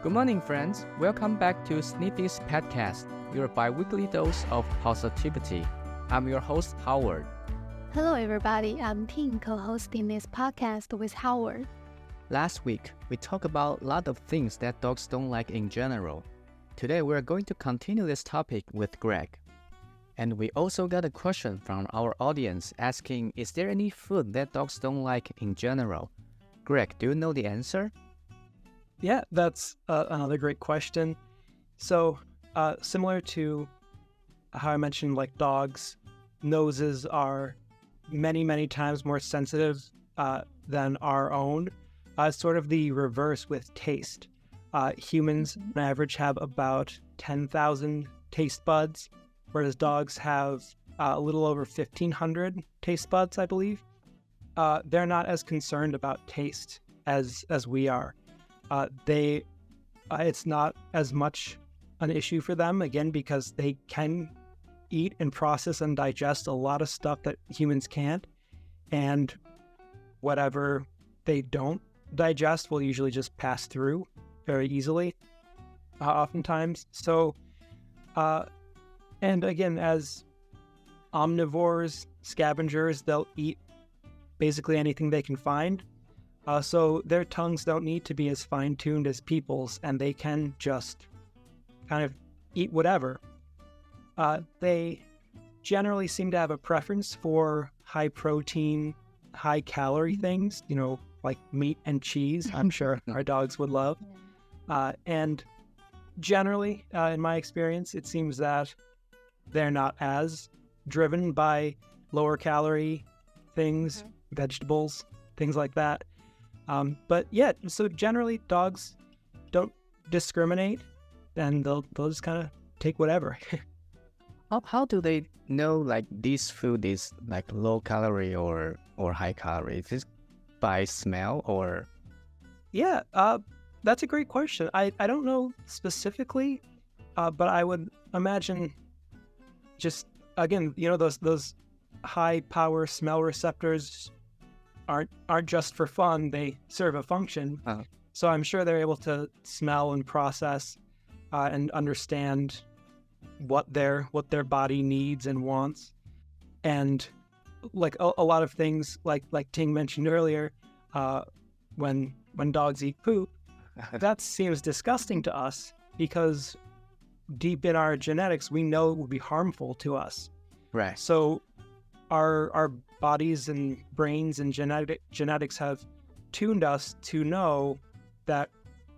Good morning, friends. Welcome back to Sniffy's Petcast, your bi-weekly dose of positivity. I'm your host, Howard. Hello, everybody. I'm Ting, co-hosting this podcast with Howard. Last week, we talked about a lot of things that dogs don't like in general. Today, we're going to continue this topic with Greg. And we also got a question from our audience asking, is there any food that dogs don't like in general? Greg, do you know the answer? Yeah, that's another great question. So, similar to how I mentioned, like dogs' noses are many times more sensitive than our own. Sort of the reverse with taste. Humans, on average, have about 10,000 taste buds, whereas dogs have a little over 1,500 taste buds, I believe. They're not as concerned about taste as we are. It's not as much an issue for them, again, because they can eat and process and digest a lot of stuff that humans can't, and whatever they don't digest will usually just pass through very easily, oftentimes. So, and again, as omnivores, scavengers, they'll eat basically anything they can find. So their tongues don't need to be as fine-tuned as people's, and they can just kind of eat whatever. They generally seem to have a preference for high-protein, high-calorie things, like meat and cheese. I'm sure our dogs would love. And generally, in my experience, it seems that they're not as driven by lower-calorie things, vegetables, things like that. But yeah, so generally dogs don't discriminate, and they'll just kind of take whatever. How do they know like this food is like low calorie or high calorie? Is this by smell or? Yeah, that's a great question. I don't know specifically, but I would imagine just, again, those high power smell receptors aren't just for fun. They serve a function. So I'm sure they're able to smell and process and understand what their body needs and wants. And like a lot of things, like Ting mentioned earlier, when dogs eat poop, that seems disgusting to us because deep in our genetics, we know it would be harmful to us. Right. So our bodies and brains and genetics have tuned us to know that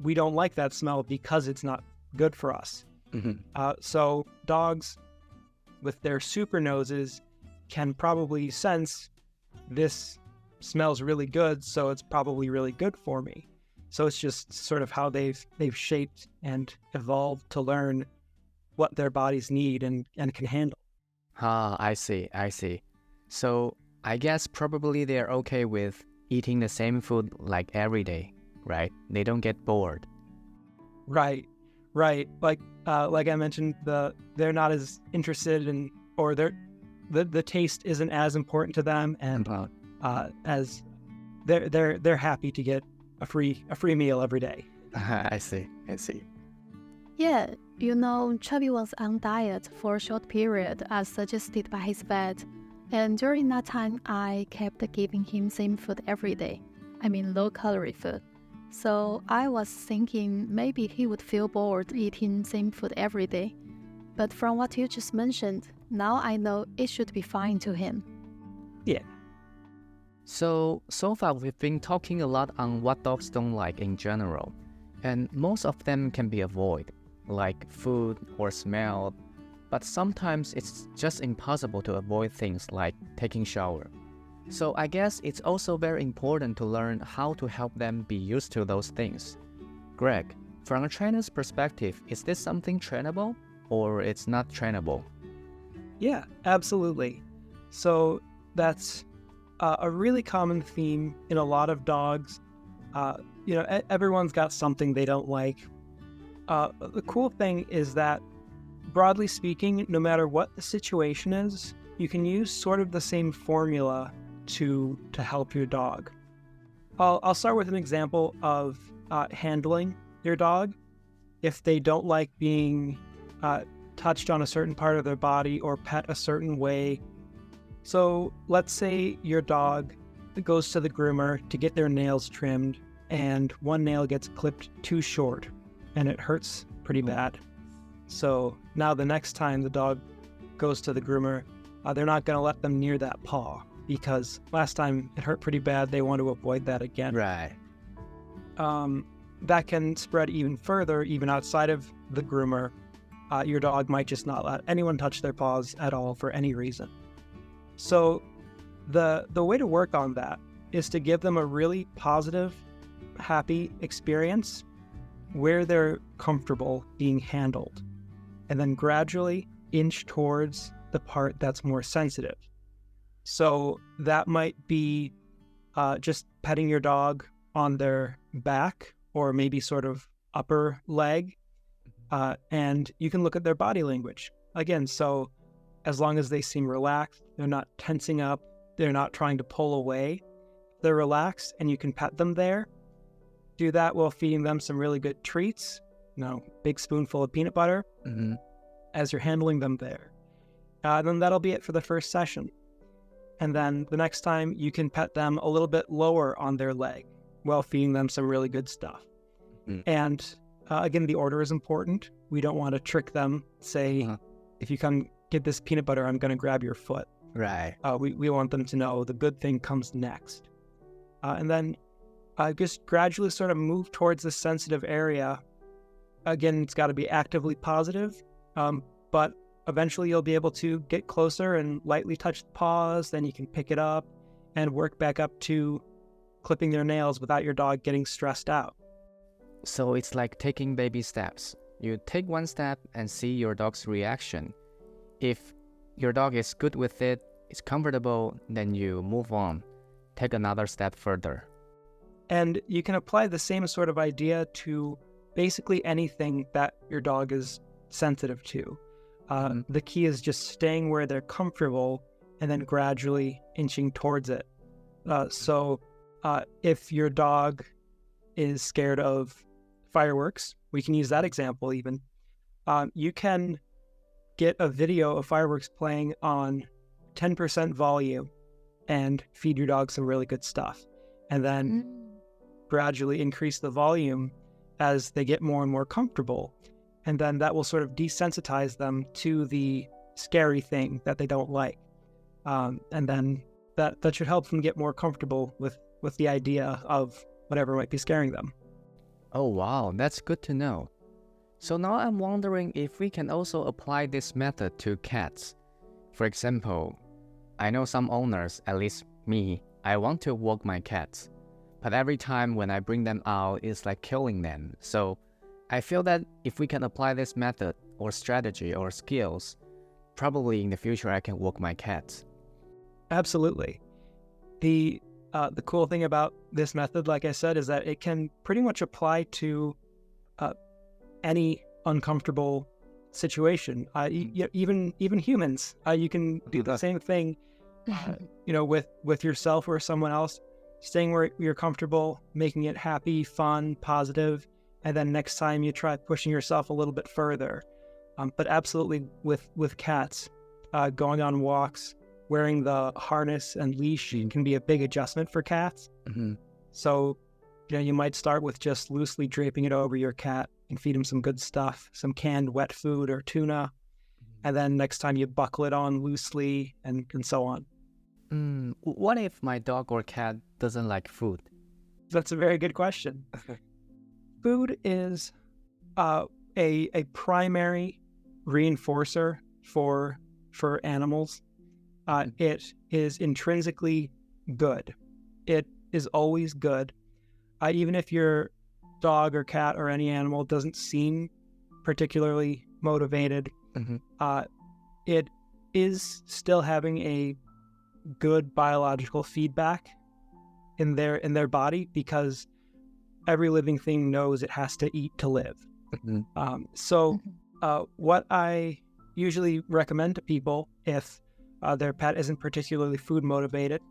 we don't like that smell because it's not good for us. Mm-hmm. So dogs with their super noses can probably sense this smells really good, so it's probably really good for me. So it's just sort of how they've shaped and evolved to learn what their bodies need and can handle. I see. So I guess probably they're okay with eating the same food like every day, right? They don't get bored. Right. Like I mentioned, they're not as interested in, or the taste isn't as important to them, and as they're happy to get a free meal every day. I see. Yeah, Chubby was on diet for a short period as suggested by his vet. And during that time, I kept giving him same food every day. I mean low-calorie food. So I was thinking maybe he would feel bored eating same food every day. But from what you just mentioned, now I know it should be fine to him. Yeah. So far we've been talking a lot on what dogs don't like in general. And most of them can be avoided, like food or smell. But sometimes it's just impossible to avoid things like taking shower. So I guess it's also very important to learn how to help them be used to those things. Greg, from a trainer's perspective, is this something trainable or it's not trainable? Yeah, absolutely. So that's a really common theme in a lot of dogs. Everyone's got something they don't like. The cool thing is that, broadly speaking, no matter what the situation is, you can use sort of the same formula to help your dog. I'll start with an example of handling your dog. if they don't like being touched on a certain part of their body or pet a certain way. So let's say your dog goes to the groomer to get their nails trimmed, and one nail gets clipped too short, and it hurts pretty bad. So now the next time the dog goes to the groomer, they're not going to let them near that paw, because last time it hurt pretty bad. They want to avoid that again. Right. That can spread even further, even outside of the groomer. Your dog might just not let anyone touch their paws at all for any reason. So the way to work on that is to give them a really positive, happy experience where they're comfortable being handled, and then gradually inch towards the part that's more sensitive. So that might be just petting your dog on their back or maybe sort of upper leg, and you can look at their body language. Again, so as long as they seem relaxed, they're not tensing up, they're not trying to pull away, they're relaxed, and you can pet them there. Do that while feeding them some really good treats, big spoonful of peanut butter, as you're handling them there. Then that'll be it for the first session. And then the next time you can pet them a little bit lower on their leg while feeding them some really good stuff. And again, the order is important. We don't want to trick them, say, if you come get this peanut butter, I'm going to grab your foot. Right. We want them to know the good thing comes next. And then just gradually sort of move towards the sensitive area. Again, it's got to be actively positive, but eventually you'll be able to get closer and lightly touch the paws. Then you can pick it up and work back up to clipping their nails without your dog getting stressed out. So it's like taking baby steps. You take one step and see your dog's reaction. If your dog is good with it, it's comfortable, then you move on. Take another step further. And you can apply the same sort of idea to basically anything that your dog is sensitive to. The key is just staying where they're comfortable and then gradually inching towards it. So if your dog is scared of fireworks, we can use that example even. You can get a video of fireworks playing on 10% volume and feed your dog some really good stuff. And then gradually increase the volume as they get more and more comfortable. And then that will sort of desensitize them to the scary thing that they don't like. And then that should help them get more comfortable with the idea of whatever might be scaring them. Oh wow, that's good to know. So now I'm wondering if we can also apply this method to cats. For example, I know some owners, at least me, I want to walk my cats. But every time when I bring them out, it's like killing them. So I feel that if we can apply this method or strategy or skills, probably in the future I can walk my cats. Absolutely. The cool thing about this method, like I said, is that it can pretty much apply to any uncomfortable situation. Even humans, you can do the same thing. With yourself or someone else, staying where you're comfortable, making it happy, fun, positive, and then next time you try pushing yourself a little bit further. But absolutely with cats, going on walks, wearing the harness and leash can be a big adjustment for cats. So, you might start with just loosely draping it over your cat and feed him some good stuff, some canned wet food or tuna. And then next time you buckle it on loosely and so on. What if my dog or cat doesn't like food? That's a very good question. Food is a primary reinforcer for animals. It is intrinsically good. It is always good. Even if your dog or cat or any animal doesn't seem particularly motivated, it is still having a good biological feedback in their body, because every living thing knows it has to eat to live. What I usually recommend to people if their pet isn't particularly food motivated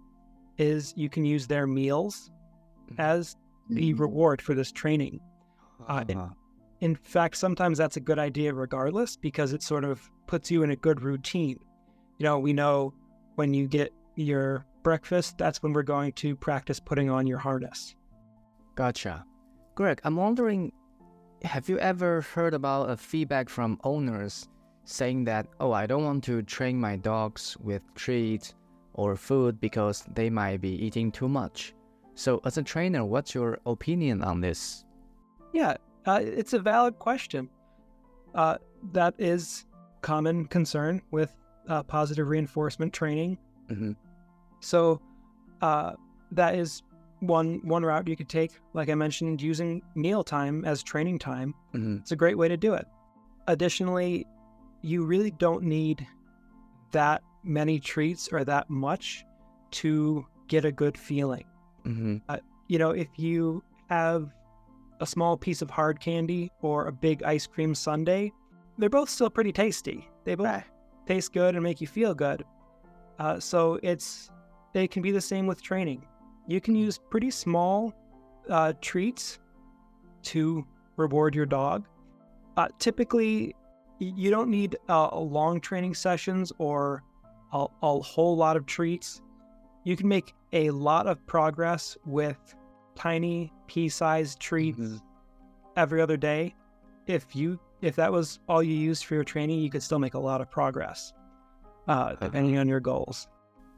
is you can use their meals as the reward for this training. in fact, sometimes that's a good idea regardless, because it sort of puts you in a good routine. We know when you get your breakfast, that's when we're going to practice putting on your harness. Gotcha. Greg, I'm wondering, have you ever heard about a feedback from owners saying that, oh, I don't want to train my dogs with treats or food because they might be eating too much? So as a trainer, what's your opinion on this? Yeah, it's a valid question. That is common concern with positive reinforcement training. Mm-hmm. So that is one route you could take. Like I mentioned, using mealtime as training time. Mm-hmm. It's a great way to do it. Additionally, you really don't need that many treats or that much to get a good feeling. Mm-hmm. If you have a small piece of hard candy or a big ice cream sundae, they're both still pretty tasty. They both taste good and make you feel good. So they can be the same with training. You can use pretty small treats to reward your dog. Typically, you don't need long training sessions or a whole lot of treats. You can make a lot of progress with tiny pea-sized treats every other day. If that was all you used for your training, you could still make a lot of progress, depending on your goals.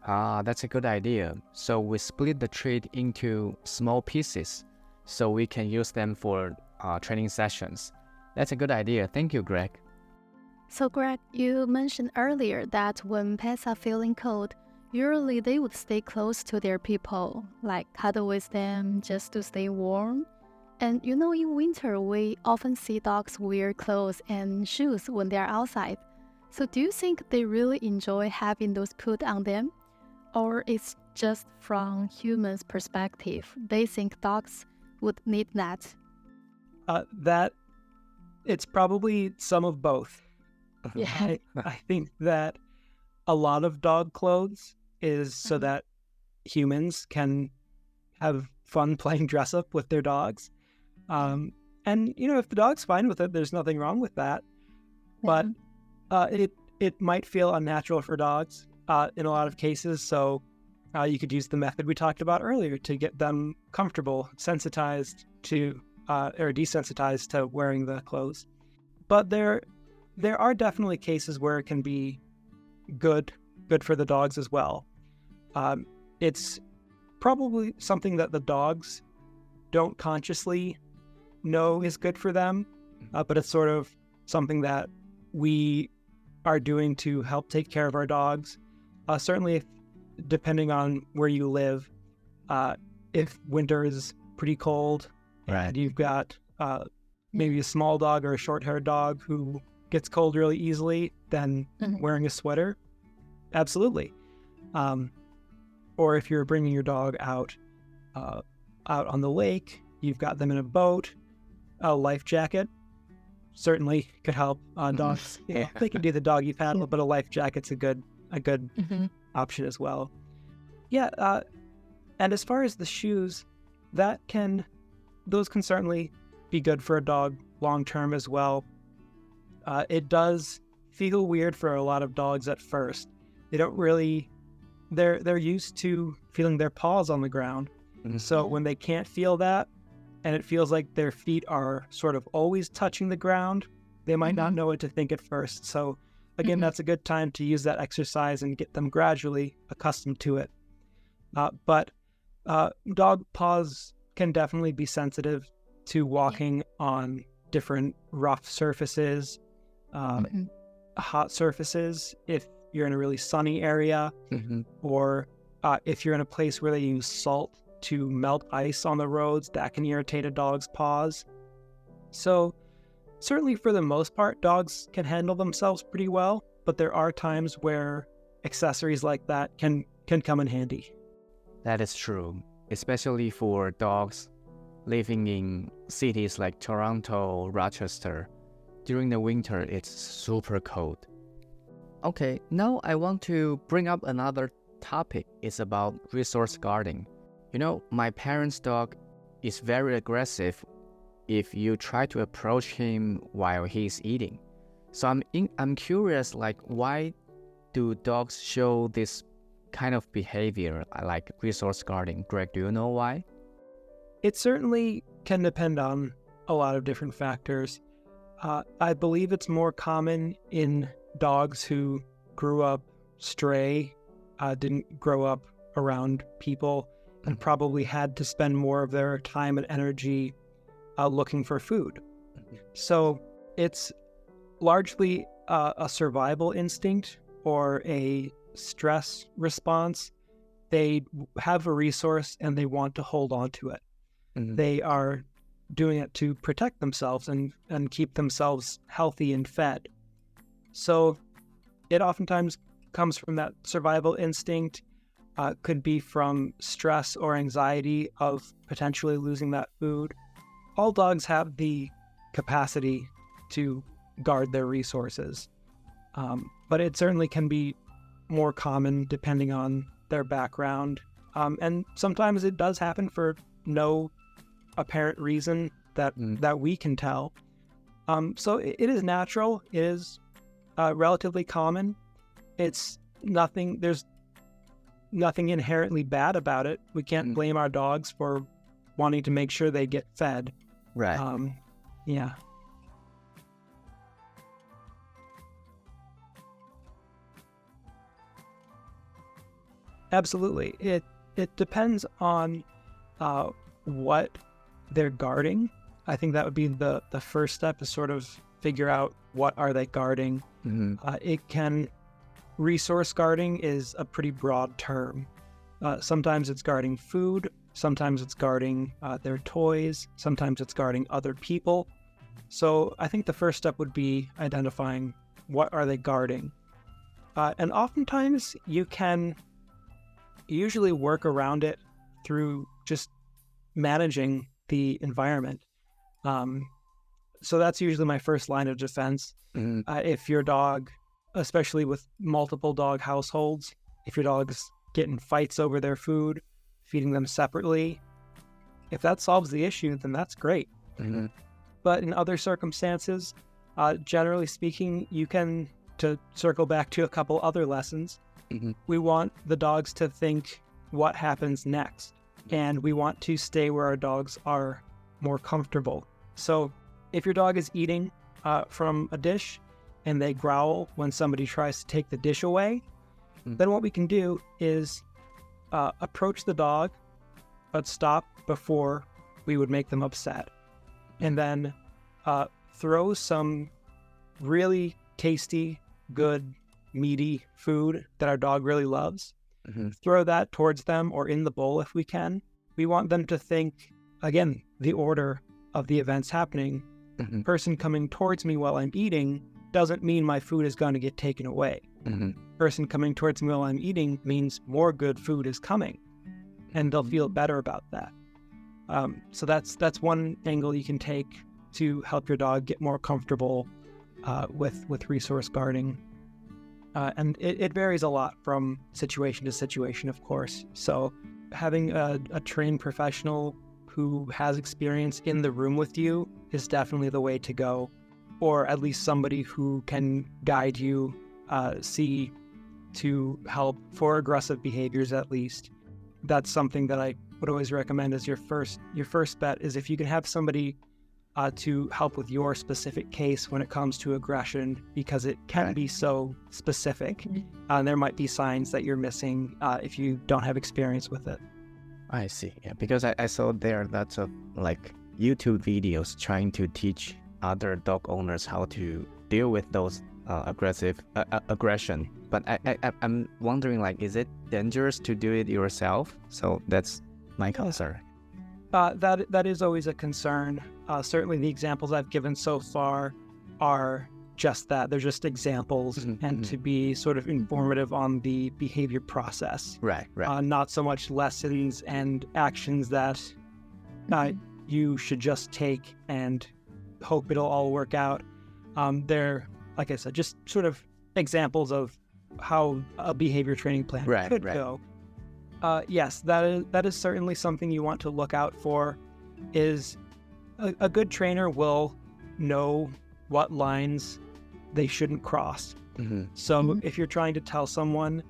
That's a good idea. So we split the treat into small pieces so we can use them for training sessions. That's a good idea. Thank you, Greg. So Greg, you mentioned earlier that when pets are feeling cold, usually they would stay close to their people, like cuddle with them just to stay warm. And in winter, we often see dogs wear clothes and shoes when they're outside. So do you think they really enjoy having those put on them? Or it's just from humans' perspective, they think dogs would need that? That it's probably some of both. Yeah. I think that a lot of dog clothes is so that humans can have fun playing dress up with their dogs. And if the dog's fine with it, there's nothing wrong with that. But it might feel unnatural for dogs in a lot of cases. So you could use the method we talked about earlier to get them comfortable, sensitized to or desensitized to wearing the clothes. But there are definitely cases where it can be good for the dogs as well. It's probably something that the dogs don't consciously know is good for them, but it's sort of something that we are doing to help take care of our dogs. Certainly, depending on where you live, if winter is pretty cold and you've got maybe a small dog or a short-haired dog who gets cold really easily, then wearing a sweater, absolutely. Or if you're bringing your dog out on the lake, you've got them in a boat, a life jacket certainly could help dogs. They can do the doggy paddle, but a life jacket's a good option as well. Yeah, and as far as the shoes, those can certainly be good for a dog long term as well. It does feel weird for a lot of dogs at first. They don't really, they're used to feeling their paws on the ground. So when they can't feel that, and it feels like their feet are sort of always touching the ground, they might not know what to think at first. So again, that's a good time to use that exercise and get them gradually accustomed to it. But dog paws can definitely be sensitive to walking on different rough surfaces, hot surfaces, if you're in a really sunny area, or if you're in a place where they use salt to melt ice on the roads, that can irritate a dog's paws. So certainly for the most part, dogs can handle themselves pretty well, but there are times where accessories like that can come in handy. That is true, especially for dogs living in cities like Toronto, Rochester. During the winter, it's super cold. Okay, now I want to bring up another topic. It's about resource guarding. My parents' dog is very aggressive if you try to approach him while he's eating. So I'm curious, like, why do dogs show this kind of behavior, like resource guarding? Greg, do you know why? It certainly can depend on a lot of different factors. I believe it's more common in dogs who grew up stray, didn't grow up around people, and probably had to spend more of their time and energy looking for food. So it's largely a survival instinct or a stress response. They have a resource and they want to hold on to it. They are doing it to protect themselves and keep themselves healthy and fed. So it oftentimes comes from that survival instinct, could be from stress or anxiety of potentially losing that food. All dogs have the capacity to guard their resources, but it certainly can be more common depending on their background. And sometimes it does happen for no apparent reason that we can tell. So it is natural. It is relatively common. It's nothing. There's nothing inherently bad about it. We can't blame our dogs for wanting to make sure they get fed. Right. Yeah. Absolutely. It depends on what they're guarding. I think that would be the first step, is sort of figure out what are they guarding. Resource guarding is a pretty broad term. Sometimes it's guarding food, sometimes it's guarding their toys, sometimes it's guarding other people. So I think the first step would be identifying what are they guarding. And oftentimes you can usually work around it through just managing the environment. So that's usually my first line of defense. If your dog, especially with multiple dog households, if your dog's getting fights over their food, feeding them separately, if that solves the issue, then that's great. But in other circumstances, generally speaking, to circle back to a couple other lessons, we want the dogs to think what happens next. And we want to stay where our dogs are more comfortable. So if your dog is eating from a dish and they growl when somebody tries to take the dish away, then what we can do is approach the dog, but stop before we would make them upset. And then throw some really tasty, good, meaty food that our dog really loves. Throw that towards them or in the bowl if we can. We want them to think, again, the order of the events happening. Person coming towards me while I'm eating doesn't mean my food is going to get taken away. Person coming towards me while I'm eating means more good food is coming, and they'll feel better about that. So that's one angle you can take to help your dog get more comfortable with resource guarding. And it varies a lot from situation to situation, of course. So having a trained professional who has experience in the room with you is definitely the way to go, or at least somebody who can guide you, see to help for aggressive behaviors at least. That's something that I would always recommend as your first bet, is if you can have somebody to help with your specific case when it comes to aggression, because it can be so specific. And there might be signs that you're missing if you don't have experience with it. I see. Yeah, because I saw there lots of like YouTube videos trying to teach other dog owners how to deal with those aggression. But I'm wondering, like, is it dangerous to do it yourself? So that's my concern. That is always a concern. Certainly the examples I've given so far are just that. They're just examples and to be sort of informative on the behavior process. Right. Not so much lessons and actions that you should just take and hope it'll all work out. They're, like I said, just sort of examples of how a behavior training plan could go. Yes, that is certainly something you want to look out for, is a good trainer will know what lines they shouldn't cross. So if you're trying to tell someone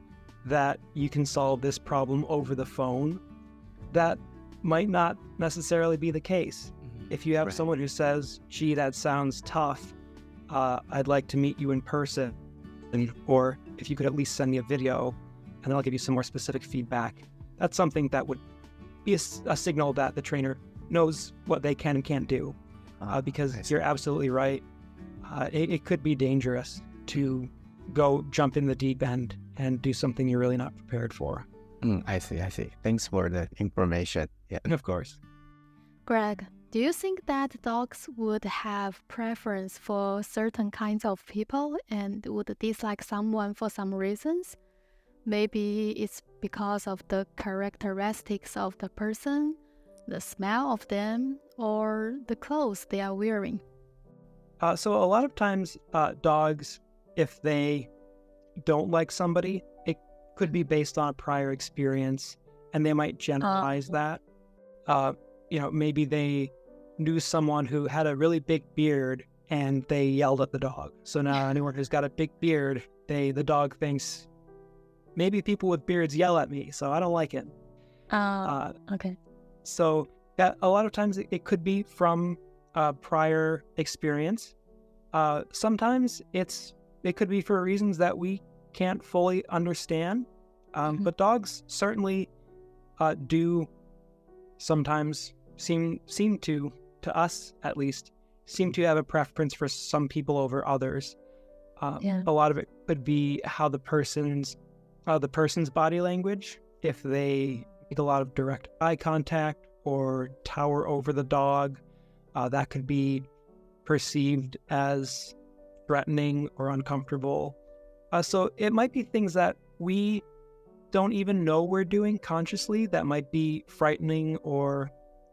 that you can solve this problem over the phone, that might not necessarily be the case. If you have someone who says, gee, that sounds tough, I'd like to meet you in person, or if you could at least send me a video, and then I'll give you some more specific feedback. That's something that would be a signal that the trainer knows what they can and can't do. Because you're absolutely right. It could be dangerous to go jump in the deep end and do something you're really not prepared for. I see. Thanks for the information. Yeah, of course. Greg, do you think that dogs would have preference for certain kinds of people and would dislike someone for some reasons? Maybe it's because of the characteristics of the person, the smell of them, or the clothes they are wearing. So a lot of times dogs, if they don't like somebody, it could be based on a prior experience, and they might generalize that. Maybe they knew someone who had a really big beard and they yelled at the dog. So now anyone who's got a big beard, the dog thinks, maybe people with beards yell at me, so I don't like it. Okay. So yeah, a lot of times it could be from prior experience. Sometimes it could be for reasons that we can't fully understand. But dogs certainly do sometimes seem to us at least, seem to have a preference for some people over others. A lot of it could be how the person's body language, if they make a lot of direct eye contact or tower over the dog, that could be perceived as threatening or uncomfortable. So it might be things that we don't even know we're doing consciously that might be frightening or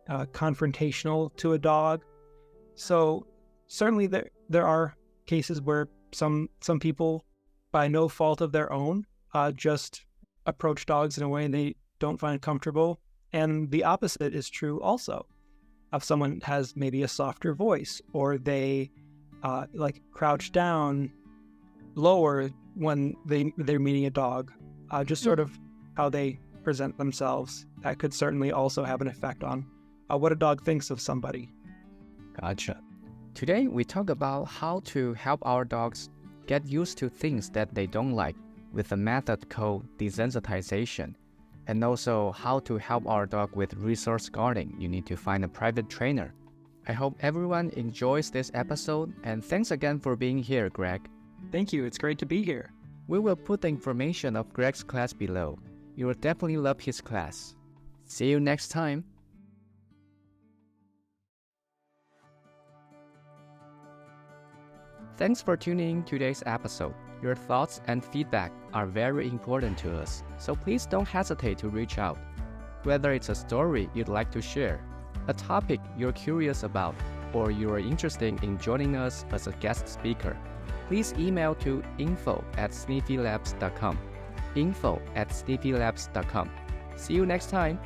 confrontational to a dog. So certainly there are cases where some people, by no fault of their own, just approach dogs in a way they don't find comfortable. And the opposite is true also. If someone has maybe a softer voice, or they crouch down lower when they're meeting a dog, just sort of how they present themselves, that could certainly also have an effect on what a dog thinks of somebody. Gotcha. Today we talk about how to help our dogs get used to things that they don't like with a method called desensitization, and also how to help our dog with resource guarding. You need to find a private trainer. I hope everyone enjoys this episode, and thanks again for being here, Greg. Thank you. It's great to be here. We will put the information of Greg's class below. You will definitely love his class. See you next time. Thanks for tuning in today's episode. Your thoughts and feedback are very important to us, so please don't hesitate to reach out. Whether it's a story you'd like to share, a topic you're curious about, or you're interested in joining us as a guest speaker, please email to info@sniffylabs.com. info@sniffylabs.com. See you next time.